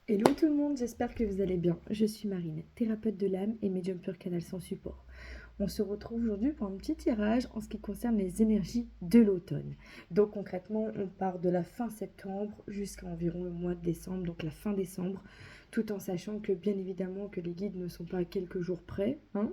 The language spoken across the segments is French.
Hello tout le monde, j'espère que vous allez bien. Je suis Marine, thérapeute de l'âme et médium pur canal sans support. On se retrouve aujourd'hui pour un petit tirage en ce qui concerne les énergies de l'automne. Donc concrètement, on part de la fin septembre jusqu'à environ le mois de décembre, donc la fin décembre, tout en sachant que bien évidemment que les guides ne sont pas à quelques jours près, hein,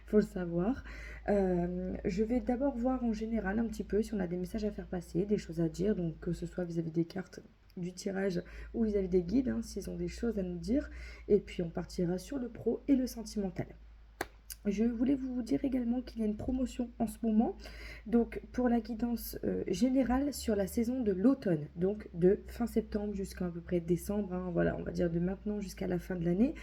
faut le savoir. Je vais d'abord voir en général un petit peu si on a des messages à faire passer, des choses à dire, donc que ce soit vis-à-vis des cartes du tirage ou vis-à-vis des guides, hein, s'ils ont des choses à nous dire. Et puis on partira sur le pro et le sentimental. Je voulais vous dire également qu'il y a une promotion en ce moment, donc pour la guidance générale sur la saison de l'automne, donc de fin septembre jusqu'à à peu près décembre, hein, voilà, on va dire de maintenant jusqu'à la fin de l'année.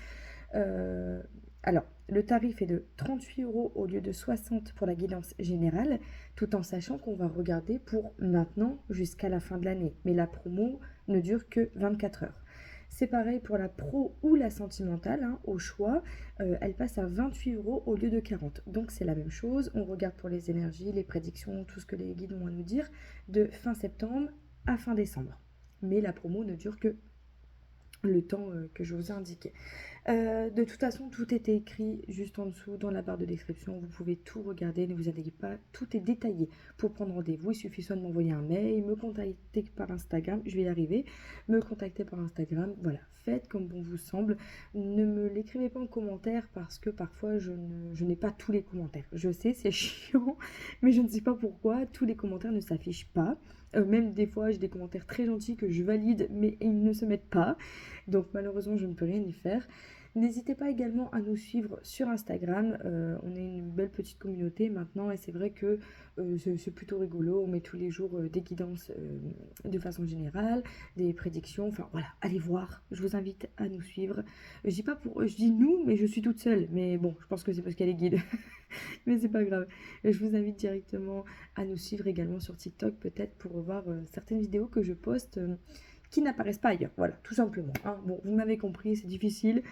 Euh, alors, le tarif est de 38 euros au lieu de 60 pour la guidance générale, tout en sachant qu'on va regarder pour maintenant jusqu'à la fin de l'année. Mais la promo ne dure que 24 heures. C'est pareil pour la pro ou la sentimentale, hein, au choix. Elle passe à 28 euros au lieu de 40. Donc c'est la même chose. On regarde pour les énergies, les prédictions, tout ce que les guides ont à nous dire, de fin septembre à fin décembre. Mais la promo ne dure que le temps que je vous ai indiqué. De toute façon, tout est écrit juste en dessous dans la barre de description. Vous pouvez tout regarder, ne vous inquiétez pas, tout est détaillé. Pour prendre rendez-vous, il suffit soit de m'envoyer un mail, me contacter par Instagram, je vais y arriver, me contacter par Instagram. Voilà, faites comme bon vous semble. Ne me l'écrivez pas en commentaire parce que parfois je n'ai pas tous les commentaires. Je sais, c'est chiant, mais je ne sais pas pourquoi tous les commentaires ne s'affichent pas. Même des fois, j'ai des commentaires très gentils que je valide, mais ils ne se mettent pas. Donc malheureusement, je ne peux rien y faire. N'hésitez pas également à nous suivre sur Instagram. On est une belle petite communauté maintenant et c'est vrai que c'est plutôt rigolo. On met tous les jours des guidances de façon générale, des prédictions. Enfin voilà, allez voir. Je vous invite à nous suivre. Je dis pas pour, je dis nous, mais je suis toute seule. Mais bon, je pense que c'est parce qu'elle est guide. Mais c'est pas grave. Je vous invite directement à nous suivre également sur TikTok, peut-être pour voir certaines vidéos que je poste qui n'apparaissent pas ailleurs. Voilà, tout simplement, hein. Bon, vous m'avez compris, c'est difficile.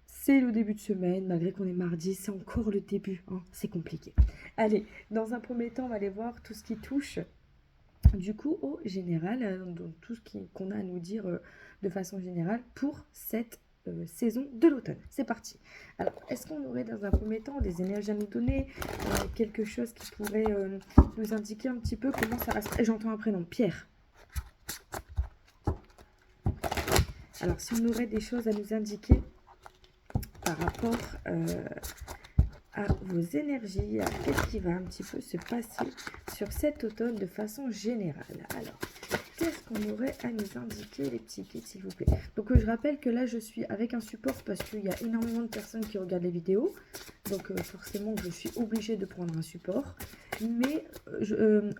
C'est le début de semaine, malgré qu'on est mardi, c'est encore le début, hein, c'est compliqué. Allez, dans un premier temps, on va aller voir tout ce qui touche du coup au général, donc tout ce qu'on a à nous dire de façon générale pour cette saison de l'automne. C'est parti. Alors, est-ce qu'on aurait dans un premier temps des énergies à nous donner, quelque chose qui pourrait nous indiquer un petit peu comment ça va se... J'entends un prénom, Pierre. Alors, si on aurait des choses à nous indiquer par rapport à vos énergies, à qu'est-ce qui va un petit peu se passer sur cet automne de façon générale. Alors, qu'est-ce qu'on aurait à nous indiquer, les petits guides, s'il vous plaît? Donc, je rappelle que là, je suis avec un support parce qu'il y a énormément de personnes qui regardent les vidéos. Donc, forcément, je suis obligée de prendre un support. Mais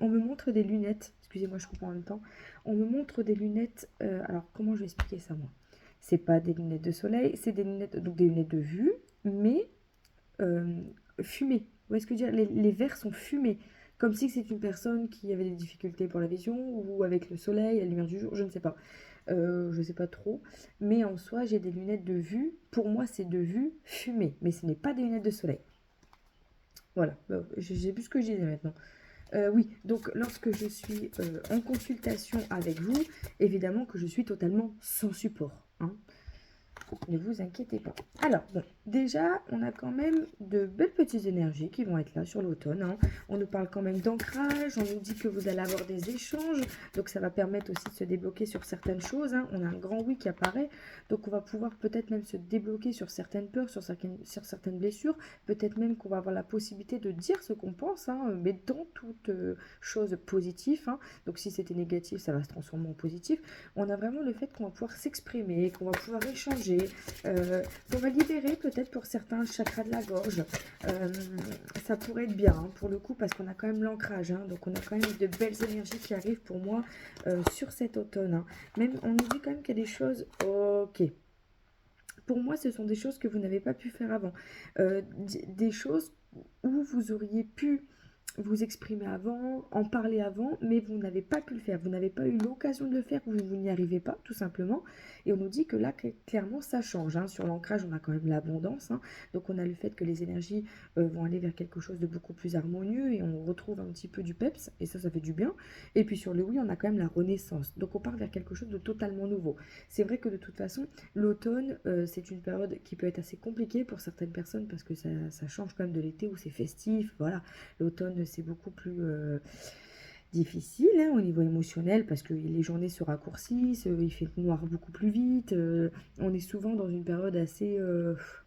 on me montre des lunettes. Excusez-moi, je coupe en même temps. On me montre des lunettes. Alors, comment je vais expliquer ça, moi? C'est pas des lunettes de soleil, c'est des lunettes, donc des lunettes de vue, mais fumées. Vous voyez ce que je veux dire? Les verres sont fumés. Comme si c'est une personne qui avait des difficultés pour la vision ou avec le soleil, la lumière du jour, je ne sais pas. Je ne sais pas trop. Mais en soi, j'ai des lunettes de vue. Pour moi, c'est de vue fumée. Mais ce n'est pas des lunettes de soleil. Voilà. J'ai plus ce que je disais maintenant. Oui, donc lorsque je suis en consultation avec vous, évidemment que je suis totalement sans support, hein. Ne vous inquiétez pas. Alors, bon, déjà, on a quand même de belles petites énergies qui vont être là sur l'automne, hein. On nous parle quand même d'ancrage, on nous dit que vous allez avoir des échanges, donc ça va permettre aussi de se débloquer sur certaines choses, hein. On a un grand oui qui apparaît, donc on va pouvoir peut-être même se débloquer sur certaines peurs, sur certaines blessures, peut-être même qu'on va avoir la possibilité de dire ce qu'on pense, hein, mais dans toute chose positive, hein. Donc si c'était négatif, ça va se transformer en positif. On a vraiment le fait qu'on va pouvoir s'exprimer, qu'on va pouvoir échanger, qu'on va libérer peut-être pour certains chakras de la gorge. Ça pourrait être bien, hein, pour le coup, parce qu'on a quand même l'ancrage, hein, donc on a quand même de belles énergies qui arrivent pour moi sur cet automne, hein. Même on nous dit quand même qu'il y a des choses, ok. Pour moi, ce sont des choses que vous n'avez pas pu faire avant. Des choses où vous auriez pu vous exprimer avant, en parler avant, mais vous n'avez pas pu le faire. Vous n'avez pas eu l'occasion de le faire, vous n'y arrivez pas, tout simplement. Et on nous dit que là, clairement, ça change. Hein. Sur l'ancrage, on a quand même l'abondance. Hein. Donc, on a le fait que les énergies vont aller vers quelque chose de beaucoup plus harmonieux et on retrouve un petit peu du peps. Et ça fait du bien. Et puis, sur le oui, on a quand même la renaissance. Donc, on part vers quelque chose de totalement nouveau. C'est vrai que de toute façon, l'automne, c'est une période qui peut être assez compliquée pour certaines personnes parce que ça change quand même de l'été où c'est festif. Voilà, l'automne, c'est beaucoup plus difficile hein, au niveau émotionnel parce que les journées se raccourcissent, il fait noir beaucoup plus vite. On est souvent dans une période assez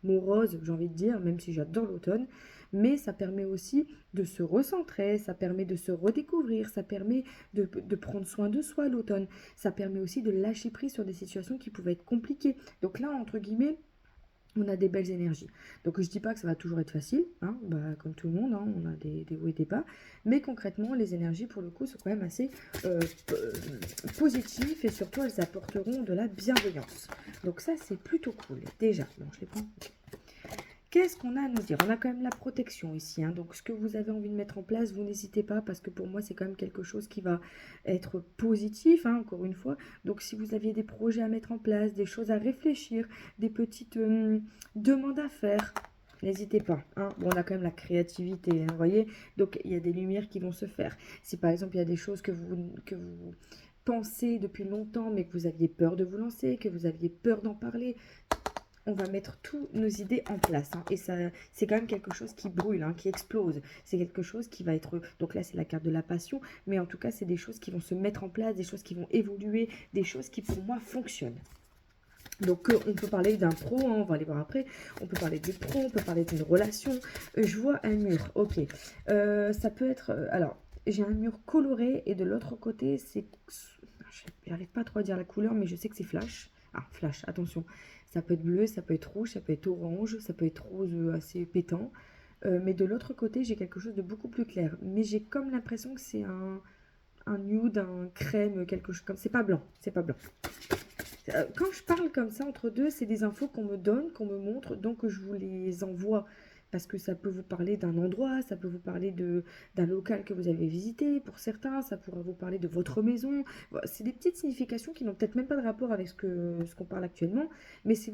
morose, j'ai envie de dire, même si j'adore l'automne. Mais ça permet aussi de se recentrer, ça permet de se redécouvrir, ça permet de prendre soin de soi l'automne. Ça permet aussi de lâcher prise sur des situations qui pouvaient être compliquées. Donc là, entre guillemets, on a des belles énergies. Donc je dis pas que ça va toujours être facile, hein, bah, comme tout le monde, hein, on a des hauts et des bas, mais concrètement les énergies pour le coup sont quand même assez positives et surtout elles apporteront de la bienveillance. Donc ça c'est plutôt cool. Déjà, bon je les prends. Qu'est-ce qu'on a à nous dire? On a quand même la protection ici. Hein. Donc, ce que vous avez envie de mettre en place, vous n'hésitez pas parce que pour moi, c'est quand même quelque chose qui va être positif, hein, encore une fois. Donc, si vous aviez des projets à mettre en place, des choses à réfléchir, des petites demandes à faire, n'hésitez pas. Hein. Bon, on a quand même la créativité, hein, vous voyez. Donc, il y a des lumières qui vont se faire. Si par exemple, il y a des choses que vous pensez depuis longtemps, mais que vous aviez peur de vous lancer, que vous aviez peur d'en parler, on va mettre toutes nos idées en place. Hein, et ça, c'est quand même quelque chose qui brûle, hein, qui explose. C'est quelque chose qui va être... Donc là, c'est la carte de la passion. Mais en tout cas, c'est des choses qui vont se mettre en place, des choses qui vont évoluer, des choses qui, pour moi, fonctionnent. Donc, on peut parler d'un pro, hein, on va aller voir après. On peut parler du pro, on peut parler d'une relation. Je vois un mur, ok. Ça peut être... alors, j'ai un mur coloré et de l'autre côté, c'est... Je n'arrive pas trop à dire la couleur, mais je sais que c'est flash. Ah, flash, attention. Ça peut être bleu, ça peut être rouge, ça peut être orange, ça peut être rose assez pétant. Mais de l'autre côté, j'ai quelque chose de beaucoup plus clair. Mais j'ai comme l'impression que c'est un nude, un crème, quelque chose comme... C'est pas blanc, c'est pas blanc. Quand je parle comme ça entre deux, c'est des infos qu'on me donne, qu'on me montre, donc je vous les envoie parce que ça peut vous parler d'un endroit, ça peut vous parler d'un local que vous avez visité pour certains, ça pourrait vous parler de votre maison. Voilà, c'est des petites significations qui n'ont peut-être même pas de rapport avec ce qu'on parle actuellement, mais c'est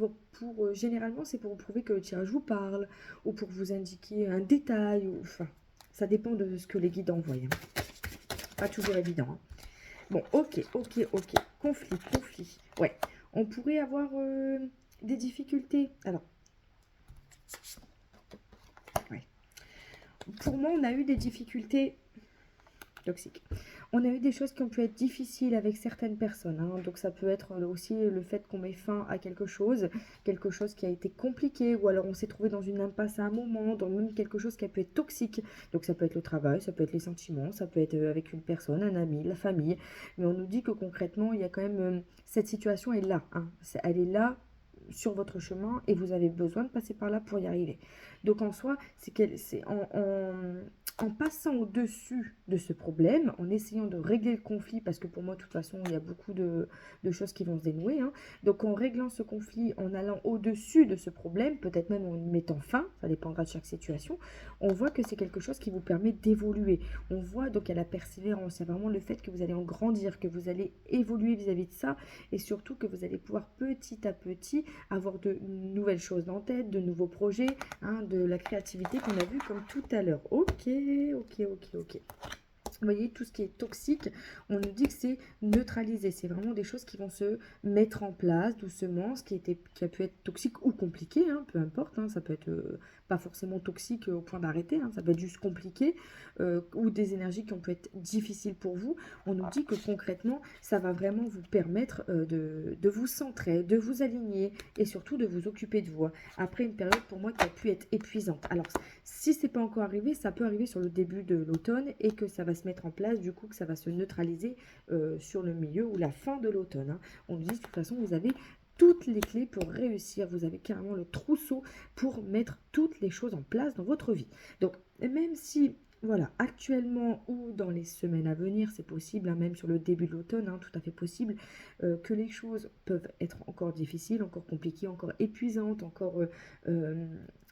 généralement c'est pour vous prouver que le tirage vous parle ou pour vous indiquer un détail. Enfin, ça dépend de ce que les guides envoient. Hein. Pas toujours évident. Hein. Bon, ok. Conflit. Ouais, on pourrait avoir des difficultés. Alors, ouais. Pour moi, on a eu des difficultés toxiques. On a eu des choses qui ont pu être difficiles avec certaines personnes. Hein. Donc, ça peut être aussi le fait qu'on met fin à quelque chose qui a été compliqué, ou alors on s'est trouvé dans une impasse à un moment, dans même quelque chose qui a pu être toxique. Donc, ça peut être le travail, ça peut être les sentiments, ça peut être avec une personne, un ami, la famille. Mais on nous dit que concrètement, il y a quand même... cette situation est là. Hein. Elle est là sur votre chemin et vous avez besoin de passer par là pour y arriver. Donc en soi, c'est en passant au-dessus de ce problème, en essayant de régler le conflit, parce que pour moi, de toute façon, il y a beaucoup de choses qui vont se dénouer. Hein. Donc en réglant ce conflit, en allant au-dessus de ce problème, peut-être même en y mettant fin, ça dépendra de chaque situation, on voit que c'est quelque chose qui vous permet d'évoluer. On voit donc il y a la persévérance, il y a vraiment le fait que vous allez en grandir, que vous allez évoluer vis-à-vis de ça, et surtout que vous allez pouvoir petit à petit avoir de nouvelles choses en tête, de nouveaux projets, hein, de la créativité qu'on a vu comme tout à l'heure. Ok. Vous voyez, tout ce qui est toxique, on nous dit que c'est neutralisé. C'est vraiment des choses qui vont se mettre en place doucement, qui a pu être toxique ou compliqué, hein, peu importe. Hein, ça peut être pas forcément toxique au point d'arrêter, hein, ça peut être juste compliqué, ou des énergies qui ont pu être difficiles pour vous. On nous dit que concrètement, ça va vraiment vous permettre de vous centrer, de vous aligner et surtout de vous occuper de vous. Après une période pour moi qui a pu être épuisante. Alors, si ce n'est pas encore arrivé, ça peut arriver sur le début de l'automne et que ça va se mettre en place, du coup que ça va se neutraliser sur le milieu ou la fin de l'automne. Hein. On nous dit de toute façon, vous avez toutes les clés pour réussir. Vous avez carrément le trousseau pour mettre toutes les choses en place dans votre vie. Donc, même si... Voilà, actuellement ou dans les semaines à venir, c'est possible, hein, même sur le début de l'automne, hein, tout à fait possible, que les choses peuvent être encore difficiles, encore compliquées, encore épuisantes, encore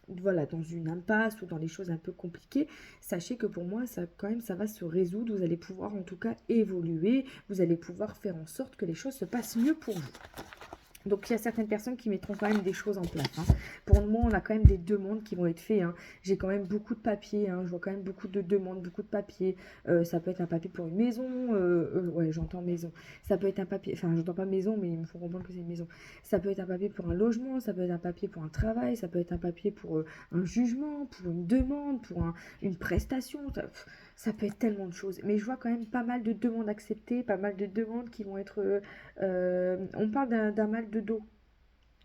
voilà, dans une impasse ou dans des choses un peu compliquées, sachez que pour moi, ça, quand même, ça va se résoudre. Vous allez pouvoir en tout cas évoluer. Vous allez pouvoir faire en sorte que les choses se passent mieux pour vous. Donc, il y a certaines personnes qui mettront quand même des choses en place. Hein. Pour le moment, on a quand même des demandes qui vont être faites. Hein. J'ai quand même beaucoup de papiers. Hein. Je vois quand même beaucoup de demandes, beaucoup de papiers. Ça peut être un papier pour une maison. Ouais, j'entends maison. Ça peut être un papier... Enfin, j'entends pas maison, mais il me faut comprendre que c'est une maison. Ça peut être un papier pour un logement. Ça peut être un papier pour un travail. Ça peut être un papier pour un jugement, pour une demande, pour une prestation. Ça peut être tellement de choses. Mais je vois quand même pas mal de demandes acceptées, pas mal de demandes qui vont être... on parle d'un mal de dos.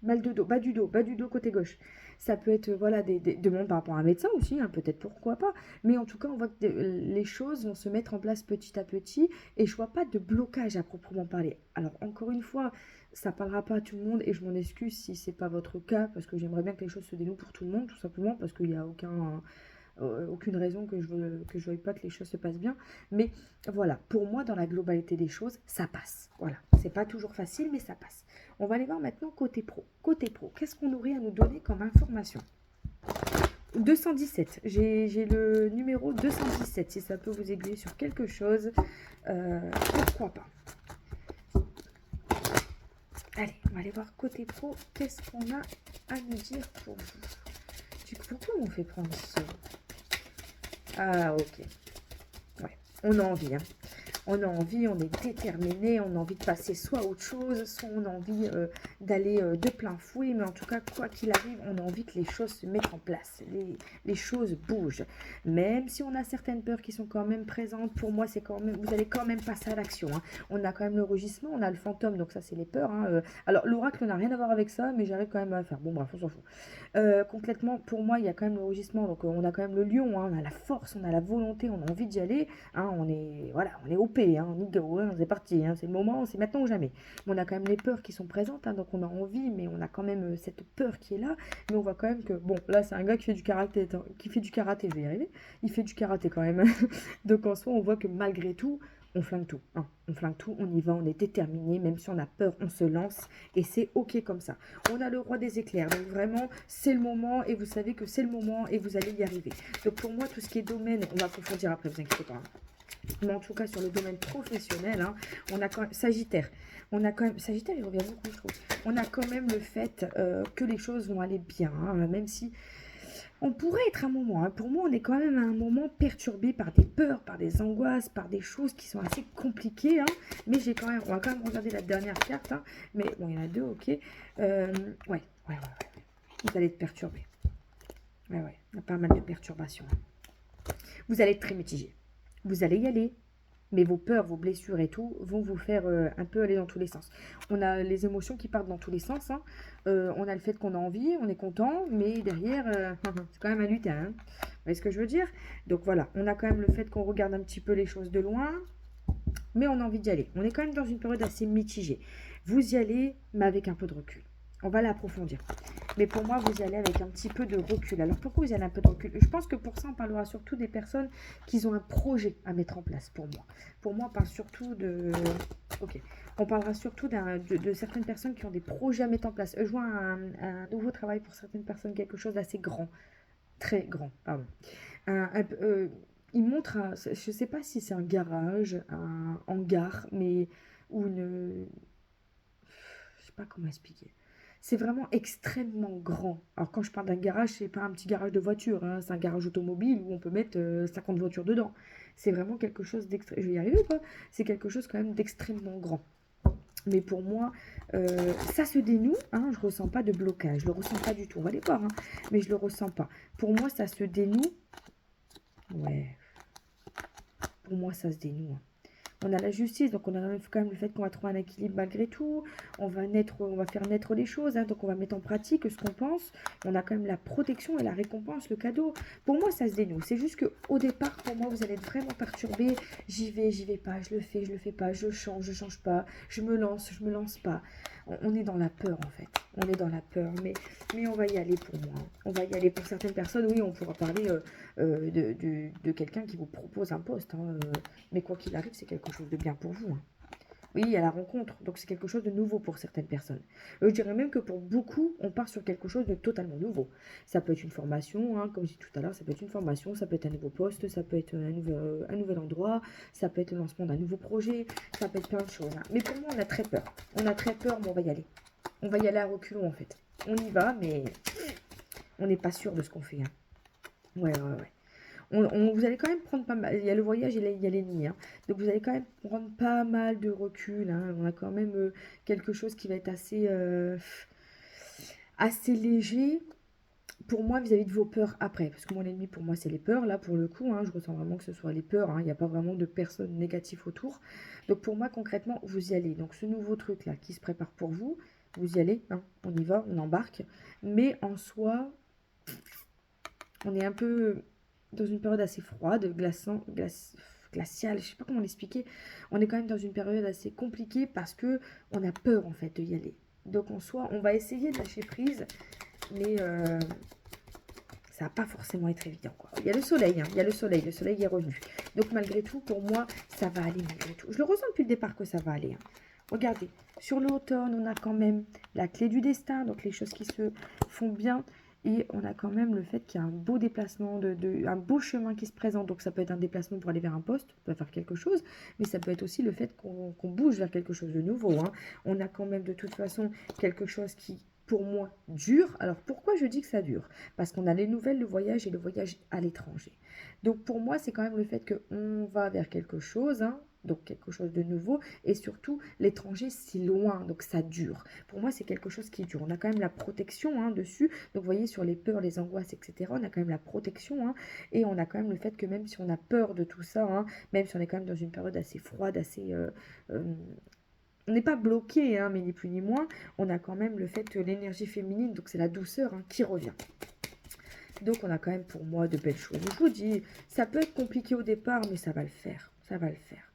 Mal de dos, bas du dos côté gauche. Ça peut être voilà, des demandes par rapport à un médecin aussi, hein, peut-être pourquoi pas. Mais en tout cas, on voit que les choses vont se mettre en place petit à petit. Et je vois pas de blocage à proprement parler. Alors, encore une fois, ça parlera pas à tout le monde. Et je m'en excuse si c'est pas votre cas. Parce que j'aimerais bien que les choses se dénouent pour tout le monde, tout simplement. Parce qu'il n'y a aucune raison que je veuille pas que les choses se passent bien. Mais voilà, pour moi, dans la globalité des choses, ça passe. Voilà, c'est pas toujours facile, mais ça passe. On va aller voir maintenant côté pro. Côté pro, qu'est-ce qu'on aurait à nous donner comme information? 217, j'ai le numéro 217, si ça peut vous aiguiller sur quelque chose, pourquoi pas. Allez, on va aller voir côté pro, qu'est-ce qu'on a à nous dire pour vous? Pourquoi on fait prendre ce... Ah, ok. Ouais, on a envie, hein. On a envie, on est déterminé, on a envie de passer soit à autre chose, soit on a envie d'aller de plein fouet, mais en tout cas, quoi qu'il arrive, on a envie que les choses se mettent en place, les choses bougent. Même si on a certaines peurs qui sont quand même présentes, pour moi, c'est quand même, vous allez quand même passer à l'action. Hein. On a quand même le rugissement, on a le fantôme, donc ça, c'est les peurs. Hein. Alors, l'oracle n'a rien à voir avec ça, mais j'arrive quand même à le faire. Bon, bref, on s'en fout. Concrètement, pour moi, il y a quand même le rugissement, donc on a quand même le lion, hein, on a la force, on a la volonté, on a envie d'y aller. Hein, on est OP, hein, on y go, hein, c'est parti, hein, c'est le moment, c'est maintenant ou jamais. Mais on a quand même les peurs qui sont présentes, hein, donc on a envie, mais on a quand même cette peur qui est là. Mais on voit quand même que, bon, là c'est un gars qui fait du karaté, je vais y arriver, il fait du karaté quand même. Donc en soi, on voit que malgré tout, on flingue tout, hein. On flingue tout, on y va, on est déterminé, même si on a peur, on se lance, et c'est ok comme ça. On a le roi des éclairs, donc vraiment, c'est le moment, et vous savez que c'est le moment, et vous allez y arriver. Donc pour moi, tout ce qui est domaine, on va approfondir après, vous inquiétez pas. Mais en tout cas, sur le domaine professionnel, hein, on a quand même Sagittaire. On a quand même Sagittaire, il revient beaucoup, je trouve. On a quand même le fait que les choses vont aller bien, hein, même si on pourrait être un moment. Hein, pour moi, on est quand même à un moment perturbé par des peurs, par des angoisses, par des choses qui sont assez compliquées. Hein, mais j'ai quand même, on va quand même regarder la dernière carte. Hein, mais bon, il y en a deux, ok. Ouais. Vous allez être perturbé. Ouais, il y a pas mal de perturbations. Vous allez être très mitigé. Vous allez y aller, mais vos peurs, vos blessures et tout vont vous faire un peu aller dans tous les sens. On a les émotions qui partent dans tous les sens. Hein. On a le fait qu'on a envie, on est content, mais derrière, c'est quand même un lutin. Hein. Vous voyez ce que je veux dire? Donc voilà, on a quand même le fait qu'on regarde un petit peu les choses de loin, mais on a envie d'y aller. On est quand même dans une période assez mitigée. Vous y allez, mais avec un peu de recul. On va l'approfondir. Mais pour moi, vous y allez avec un petit peu de recul. Alors, pourquoi vous y allez un peu de recul? Je pense que pour ça, on parlera surtout des personnes qui ont un projet à mettre en place, pour moi. Pour moi, on parle surtout de... Ok. On parlera surtout de certaines personnes qui ont des projets à mettre en place. Je vois un nouveau travail pour certaines personnes, quelque chose d'assez grand. Très grand, pardon. Il montre, je ne sais pas si c'est un garage, un hangar, mais... ou une... Je sais pas comment expliquer. C'est vraiment extrêmement grand. Alors quand je parle d'un garage, c'est pas un petit garage de voiture, hein, c'est un garage automobile où on peut mettre 50 voitures dedans. C'est vraiment quelque chose d'extrêmement... Je vais y arriver ou pas? C'est quelque chose quand même d'extrêmement grand. Mais pour moi, ça se dénoue, hein, je ressens pas de blocage, je le ressens pas du tout. On va aller voir, hein, mais je le ressens pas. Pour moi, ça se dénoue. Ouais. Pour moi, ça se dénoue. Hein. On a la justice, donc on a quand même le fait qu'on va trouver un équilibre malgré tout. On va faire naître les choses, hein, donc on va mettre en pratique ce qu'on pense. On a quand même la protection et la récompense, le cadeau. Pour moi, ça se dénoue. C'est juste qu'au départ, pour moi, vous allez être vraiment perturbé. J'y vais pas, je le fais pas, je change pas, je me lance pas. On est dans la peur, en fait. On est dans la peur, mais on va y aller pour moi. On va y aller pour certaines personnes. Oui, on pourra parler de quelqu'un qui vous propose un poste. Hein, mais quoi qu'il arrive, c'est quelque chose de bien pour vous. Hein. Oui, il y a la rencontre, donc c'est quelque chose de nouveau pour certaines personnes. Je dirais même que pour beaucoup, on part sur quelque chose de totalement nouveau. Ça peut être une formation, hein, comme je dis tout à l'heure, ça peut être une formation, ça peut être un nouveau poste, ça peut être un nouvel endroit, ça peut être le lancement d'un nouveau projet, ça peut être plein de choses, hein. Mais pour moi, on a très peur. On a très peur, mais on va y aller. On va y aller à reculons, en fait. On y va, mais on n'est pas sûr de ce qu'on fait, hein. Ouais, ouais, ouais. Vous allez quand même prendre pas mal. Il y a le voyage et il y a l'ennemi, hein. Donc vous allez quand même prendre pas mal de recul, hein. On a quand même quelque chose qui va être assez léger pour moi vis-à-vis de vos peurs après. Parce que mon ennemi pour moi c'est les peurs. Là pour le coup, hein, je ressens vraiment que ce soit les peurs, hein. Il n'y a pas vraiment de personnes négatives autour. Donc pour moi concrètement, vous y allez. Donc ce nouveau truc là qui se prépare pour vous, vous y allez, hein. On y va, on embarque. Mais en soi, on est un peu dans une période assez froide, glaciale, je sais pas comment l'expliquer. On est quand même dans une période assez compliquée parce que on a peur en fait de y aller. Donc en soi, on va essayer de lâcher prise, mais ça va pas forcément être évident, quoi. Il y a le soleil, hein, il y a le soleil est revenu. Donc malgré tout, pour moi, ça va aller malgré tout. Je le ressens depuis le départ que ça va aller, hein. Regardez, sur l'automne, on a quand même la clé du destin, donc les choses qui se font bien. Et on a quand même le fait qu'il y a un beau déplacement, un beau chemin qui se présente. Donc ça peut être un déplacement pour aller vers un poste, on peut faire quelque chose, mais ça peut être aussi le fait qu'on bouge vers quelque chose de nouveau, hein. On a quand même de toute façon quelque chose qui, pour moi, dure. Alors pourquoi je dis que ça dure? Parce qu'on a les nouvelles, le voyage et le voyage à l'étranger. Donc pour moi, c'est quand même le fait qu'on va vers quelque chose, hein, donc quelque chose de nouveau, et surtout l'étranger si loin, donc ça dure. Pour moi, c'est quelque chose qui dure. On a quand même la protection, hein, dessus, donc vous voyez sur les peurs, les angoisses, etc., on a quand même la protection, hein, et on a quand même le fait que même si on a peur de tout ça, hein, même si on est quand même dans une période assez froide, assez... euh, on n'est pas bloqué, hein, mais ni plus ni moins, on a quand même le fait que l'énergie féminine, donc c'est la douceur, hein, qui revient. Donc on a quand même pour moi de belles choses. Je vous dis, ça peut être compliqué au départ, mais ça va le faire. Ça va le faire.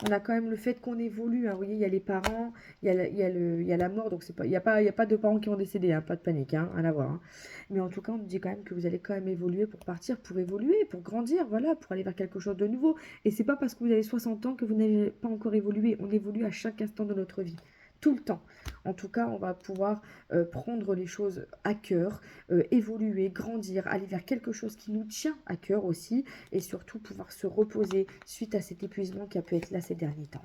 On a quand même le fait qu'on évolue, hein. Vous voyez, il y a les parents, il y a la mort, donc c'est pas, il y a pas de parents qui ont décédé, hein, pas de panique, hein, rien à voir, hein. Mais en tout cas, on nous dit quand même que vous allez quand même évoluer pour partir, pour évoluer, pour grandir, voilà, pour aller vers quelque chose de nouveau. Et c'est pas parce que vous avez 60 ans que vous n'avez pas encore évolué. On évolue à chaque instant de notre vie. Tout le temps. En tout cas, on va pouvoir prendre les choses à cœur, évoluer, grandir, aller vers quelque chose qui nous tient à cœur aussi, et surtout pouvoir se reposer suite à cet épuisement qui a pu être là ces derniers temps.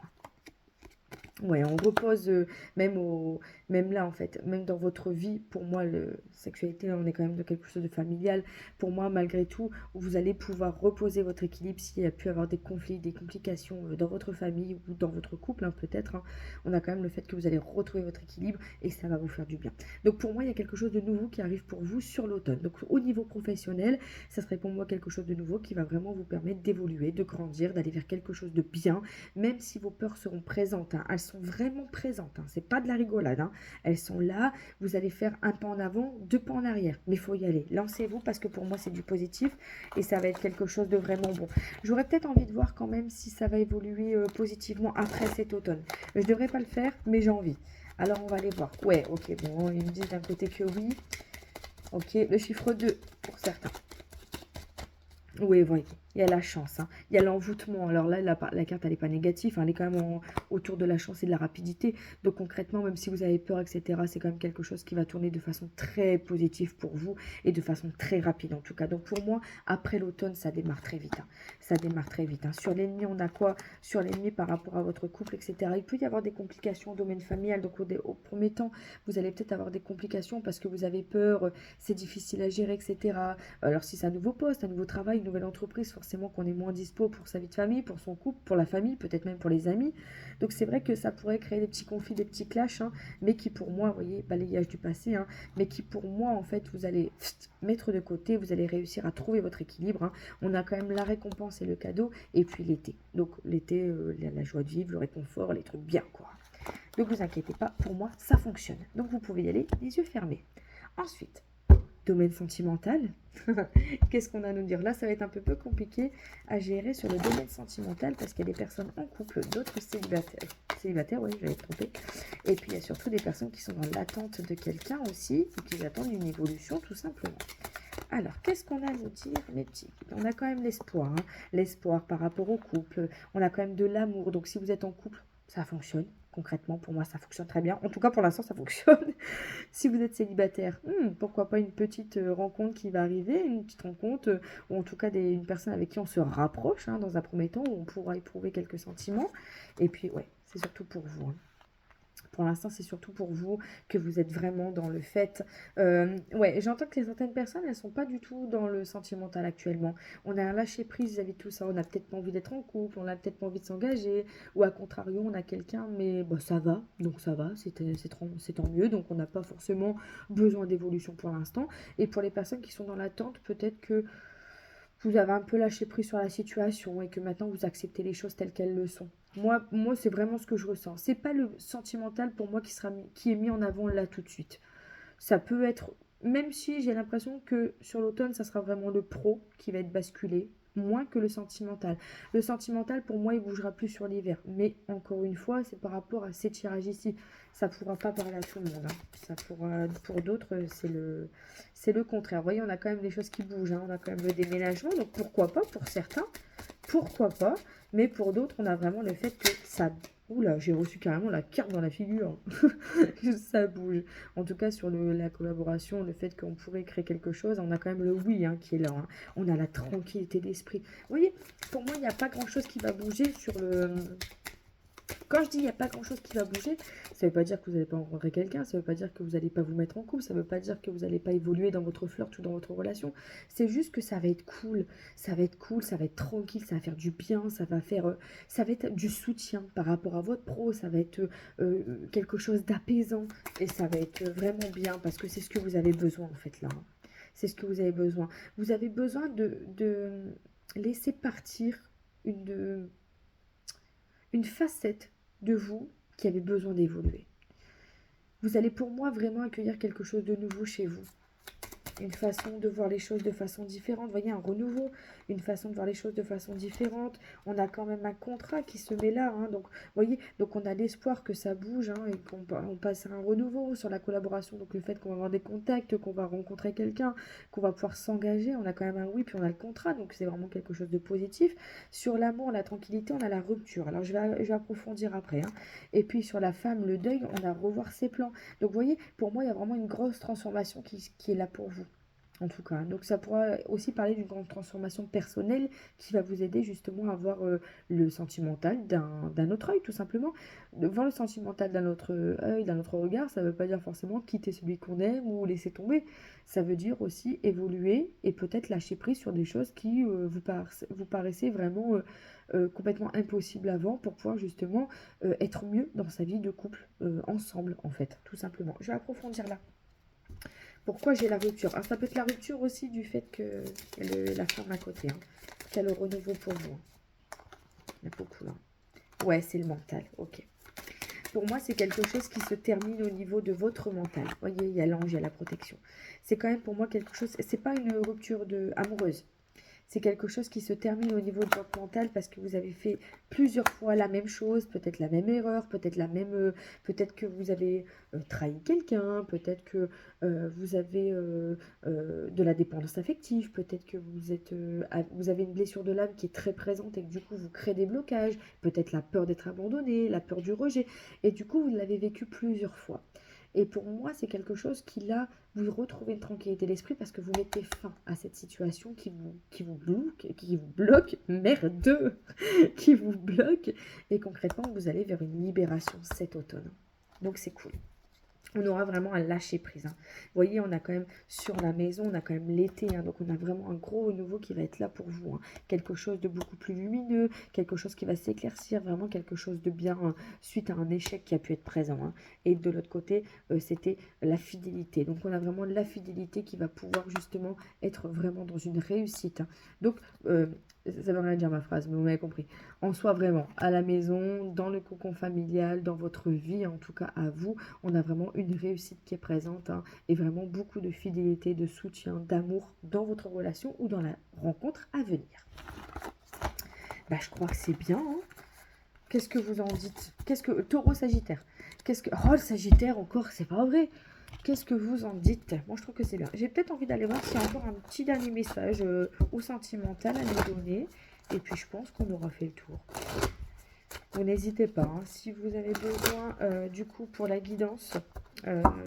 Ouais, on repose même là en fait, même dans votre vie, pour moi, sexualité, on est quand même dans quelque chose de familial. Pour moi, malgré tout, vous allez pouvoir reposer votre équilibre s'il y a pu avoir des conflits, des complications dans votre famille ou dans votre couple, hein, peut-être, hein. On a quand même le fait que vous allez retrouver votre équilibre et ça va vous faire du bien. Donc pour moi, il y a quelque chose de nouveau qui arrive pour vous sur l'automne. Donc au niveau professionnel, ça serait pour moi quelque chose de nouveau qui va vraiment vous permettre d'évoluer, de grandir, d'aller vers quelque chose de bien, même si vos peurs seront présentes, hein. Elles sont vraiment présentes, hein. C'est pas de la rigolade, hein. Elles sont là. Vous allez faire un pas en avant, deux pas en arrière. Mais il faut y aller. Lancez-vous parce que pour moi, c'est du positif et ça va être quelque chose de vraiment bon. J'aurais peut-être envie de voir quand même si ça va évoluer positivement après cet automne. Je devrais pas le faire, mais j'ai envie. Alors, on va aller voir. Ouais, ok, bon, ils me disent d'un côté que oui. Ok, le chiffre 2 pour certains. Oui, voyez, il y a la chance, hein. Il y a l'envoûtement. Alors là, la carte, elle n'est pas négative, hein. Elle est quand même autour de la chance et de la rapidité. Donc concrètement, même si vous avez peur, etc., c'est quand même quelque chose qui va tourner de façon très positive pour vous et de façon très rapide en tout cas. Donc pour moi, après l'automne, ça démarre très vite, hein. Ça démarre très vite, hein. Sur l'ennemi, on a quoi? Sur l'ennemi par rapport à votre couple, etc. Il peut y avoir des complications au domaine familial. Donc au premier temps, vous allez peut-être avoir des complications parce que vous avez peur, c'est difficile à gérer, etc. Alors si c'est un nouveau poste, un nouveau travail, une nouvelle entreprise, forcément qu'on est moins dispo pour sa vie de famille, pour son couple, pour la famille, peut-être même pour les amis. Donc c'est vrai que ça pourrait créer des petits conflits, des petits clashs, hein, mais qui pour moi, vous voyez, balayage du passé, hein, mais qui pour moi, en fait, vous allez mettre de côté, vous allez réussir à trouver votre équilibre, hein. On a quand même la récompense et le cadeau, et puis l'été. Donc l'été, la joie de vivre, le réconfort, les trucs bien, quoi. Donc vous inquiétez pas, pour moi, ça fonctionne. Donc vous pouvez y aller les yeux fermés. Ensuite, domaine sentimental. Qu'est-ce qu'on a à nous dire? Là, ça va être un peu compliqué à gérer sur le domaine sentimental parce qu'il y a des personnes en couple, d'autres célibataires. Célibataires, oui, j'avais trompé. Et puis, il y a surtout des personnes qui sont dans l'attente de quelqu'un aussi ou qui attendent une évolution tout simplement. Alors, qu'est-ce qu'on a à nous dire, mes petits? On a quand même l'espoir, hein. L'espoir par rapport au couple. On a quand même de l'amour. Donc, si vous êtes en couple, ça fonctionne. Concrètement, pour moi, ça fonctionne très bien. En tout cas, pour l'instant, ça fonctionne. Si vous êtes célibataire, pourquoi pas une petite rencontre qui va arriver, une petite rencontre, ou en tout cas une personne avec qui on se rapproche, hein, dans un premier temps, où on pourra éprouver quelques sentiments. Et puis, ouais, c'est surtout pour vous, hein. Pour l'instant, c'est surtout pour vous que vous êtes vraiment dans le fait. Ouais, j'entends que certaines personnes, elles sont pas du tout dans le sentimental actuellement. On a un lâcher prise vis-à-vis de tout ça. On n'a peut-être pas envie d'être en couple, on n'a peut-être pas envie de s'engager. Ou à contrario, on a quelqu'un, mais bon, ça va. Donc ça va, c'est tant mieux. Donc on n'a pas forcément besoin d'évolution pour l'instant. Et pour les personnes qui sont dans l'attente, peut-être que vous avez un peu lâché prise sur la situation et que maintenant vous acceptez les choses telles qu'elles le sont. Moi c'est vraiment ce que je ressens. C'est pas le sentimental pour moi qui est mis en avant là tout de suite. Ça peut être, même si j'ai l'impression que sur l'automne, ça sera vraiment le pro qui va être basculé, moins que le sentimental. Le sentimental, pour moi, il bougera plus sur l'hiver. Mais encore une fois, c'est par rapport à ces tirages ici. Ça ne pourra pas parler à tout le monde, hein. Ça pourra, pour d'autres, c'est le contraire. Vous voyez, on a quand même des choses qui bougent, hein. On a quand même le déménagement. Donc pourquoi pas pour certains? Pourquoi pas? Mais pour d'autres, on a vraiment le fait que ça... Oula, j'ai reçu carrément la carte dans la figure. Ça bouge. En tout cas, sur la collaboration, le fait qu'on pourrait créer quelque chose, on a quand même le oui, hein, qui est là, hein. On a la tranquillité d'esprit. Vous voyez, pour moi, il n'y a pas grand-chose qui va bouger sur le... Quand je dis il n'y a pas grand-chose qui va bouger, ça ne veut pas dire que vous n'allez pas rencontrer quelqu'un, ça ne veut pas dire que vous n'allez pas vous mettre en couple, ça ne veut pas dire que vous n'allez pas évoluer dans votre flirt ou dans votre relation. C'est juste que ça va être cool, ça va être cool, ça va être tranquille, ça va faire du bien, ça va être du soutien par rapport à votre pro, ça va être quelque chose d'apaisant et ça va être vraiment bien parce que c'est ce que vous avez besoin en fait là, hein. C'est ce que vous avez besoin. Vous avez besoin de laisser partir une facette de vous qui avait besoin d'évoluer. Vous allez pour moi vraiment accueillir quelque chose de nouveau chez vous. Une façon de voir les choses de façon différente. Vous voyez, un renouveau, une façon de voir les choses de façon différente. On a quand même un contrat qui se met là, hein. Donc, vous voyez, donc on a l'espoir que ça bouge, hein, et qu'on passe à un renouveau sur la collaboration. Donc le fait qu'on va avoir des contacts, qu'on va rencontrer quelqu'un, qu'on va pouvoir s'engager. On a quand même un oui, puis on a le contrat. Donc c'est vraiment quelque chose de positif. Sur l'amour, la tranquillité, on a la rupture. Alors je vais approfondir après, hein. Et puis sur la femme, le deuil, on a revoir ses plans. Donc vous voyez, pour moi, il y a vraiment une grosse transformation qui est là pour vous. En tout cas, donc ça pourra aussi parler d'une grande transformation personnelle qui va vous aider justement à voir le sentimental d'un autre œil, tout simplement. De voir le sentimental d'un autre œil, d'un autre regard, ça ne veut pas dire forcément quitter celui qu'on aime ou laisser tomber. Ça veut dire aussi évoluer et peut-être lâcher prise sur des choses qui vous paraissaient vraiment complètement impossibles avant pour pouvoir justement être mieux dans sa vie de couple, ensemble en fait, tout simplement. Je vais approfondir là. Pourquoi j'ai la rupture? Alors, ça peut être la rupture aussi du fait que la femme à côté, hein, qu'il y a le renouveau pour vous, hein. Il y a beaucoup là. Ouais, c'est le mental, ok. Pour moi, c'est quelque chose qui se termine au niveau de votre mental. Vous voyez, il y a l'ange, il y a la protection. C'est quand même pour moi quelque chose... C'est pas une rupture amoureuse. C'est quelque chose qui se termine au niveau de votre mental parce que vous avez fait plusieurs fois la même chose, peut-être la même erreur, peut-être que vous avez trahi quelqu'un, peut-être que vous avez de la dépendance affective, peut-être que vous avez une blessure de l'âme qui est très présente et que du coup vous créez des blocages, peut-être la peur d'être abandonné, la peur du rejet, et du coup vous l'avez vécu plusieurs fois. Et pour moi, c'est quelque chose qui, là, vous retrouvez une tranquillité d'esprit parce que vous mettez fin à cette situation qui vous bloque, merde, qui vous bloque. Et concrètement, vous allez vers une libération cet automne. Donc, c'est cool. On aura vraiment un lâcher prise, hein. Vous voyez, on a quand même sur la maison, on a quand même l'été, hein, donc on a vraiment un gros renouveau qui va être là pour vous, hein. Quelque chose de beaucoup plus lumineux, quelque chose qui va s'éclaircir, vraiment quelque chose de bien suite à un échec qui a pu être présent, hein. Et de l'autre côté, c'était la fidélité. Donc on a vraiment la fidélité qui va pouvoir justement être vraiment dans une réussite, hein. Donc ça veut rien dire ma phrase, mais vous m'avez compris. En soi, vraiment, à la maison, dans le cocon familial, dans votre vie, en tout cas à vous, on a vraiment une réussite qui est présente, hein, et vraiment beaucoup de fidélité, de soutien, d'amour dans votre relation ou dans la rencontre à venir. Bah, je crois que c'est bien, hein. Qu'est-ce que vous en dites? Taureau, Sagittaire. Oh, le Sagittaire encore, c'est pas vrai. Qu'est-ce que vous en dites? Moi, je trouve que c'est bien. J'ai peut-être envie d'aller voir s'il y a encore un petit dernier message ou sentimental à nous donner. Et puis, je pense qu'on aura fait le tour. vous n'hésitez pas, hein. Si vous avez besoin, du coup, pour la guidance,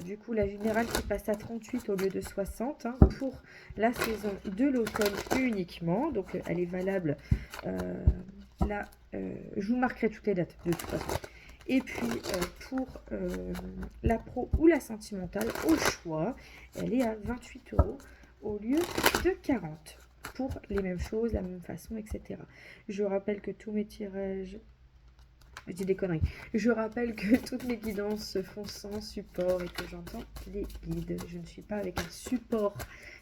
du coup, la générale qui passe à 38 au lieu de 60, hein, pour la saison de l'automne uniquement. Donc, elle est valable, là, je vous marquerai toutes les dates de toute façon. Et puis, pour la pro ou la sentimentale, au choix, elle est à 28 € au lieu de 40 pour les mêmes choses, la même façon, etc. Je rappelle que tous mes tirages... Je dis des conneries. Je rappelle que toutes mes guidances se font sans support et que j'entends les guides. Je ne suis pas avec un support.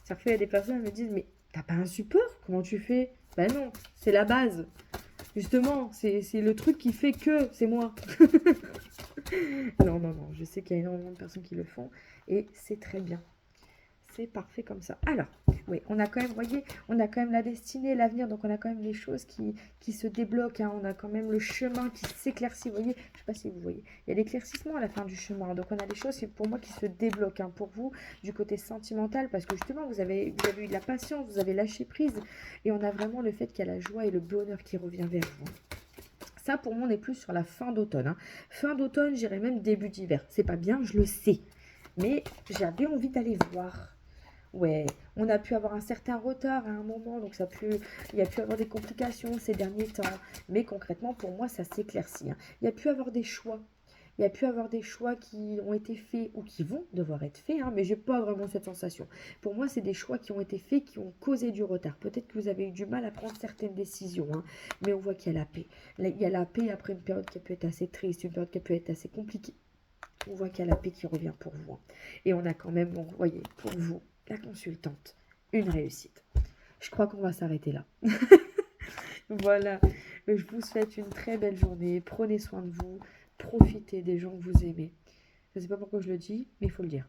Ça fait, il y a des personnes qui me disent, mais t'as pas un support? Comment tu fais? Ben non, c'est la base. Justement, c'est le truc qui fait que c'est moi. Non, non, non, je sais qu'il y a énormément de personnes qui le font et c'est très bien. C'est parfait comme ça. Alors, oui, on a quand même, voyez, on a quand même la destinée, l'avenir, donc on a quand même les choses qui se débloquent, hein. On a quand même le chemin qui s'éclaircit, vous voyez. Je ne sais pas si vous voyez. Il y a l'éclaircissement à la fin du chemin, donc on a des choses pour moi qui se débloquent, hein, pour vous, du côté sentimental, parce que justement, vous avez eu de la patience, vous avez lâché prise, et on a vraiment le fait qu'il y a la joie et le bonheur qui revient vers vous. Ça, pour moi, on est plus sur la fin d'automne, hein. Fin d'automne, j'irais même début d'hiver. C'est pas bien, je le sais. Mais j'avais envie d'aller voir. Ouais, on a pu avoir un certain retard à un moment, donc il y a pu avoir des complications ces derniers temps. Mais concrètement, pour moi, ça s'éclaircit, hein. Il y a pu avoir des choix. Il y a pu avoir des choix qui ont été faits ou qui vont devoir être faits, hein, mais j'ai pas vraiment cette sensation. Pour moi, c'est des choix qui ont été faits, qui ont causé du retard. Peut-être que vous avez eu du mal à prendre certaines décisions, hein, mais on voit qu'il y a la paix. Là, il y a la paix après une période qui peut être assez triste, une période qui peut être assez compliquée. On voit qu'il y a la paix qui revient pour vous, hein. Et on a quand même, bon, vous voyez, pour vous, la consultante, une réussite. Je crois qu'on va s'arrêter là. Voilà, je vous souhaite une très belle journée. Prenez soin de vous. Profitez des gens que vous aimez. Je ne sais pas pourquoi je le dis, mais il faut le dire.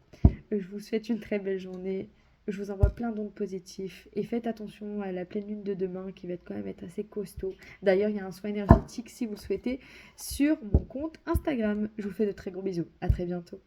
Je vous souhaite une très belle journée. Je vous envoie plein d'ondes positifs. Et faites attention à la pleine lune de demain qui va quand même être assez costaud. D'ailleurs, il y a un soin énergétique si vous le souhaitez sur mon compte Instagram. Je vous fais de très gros bisous. À très bientôt.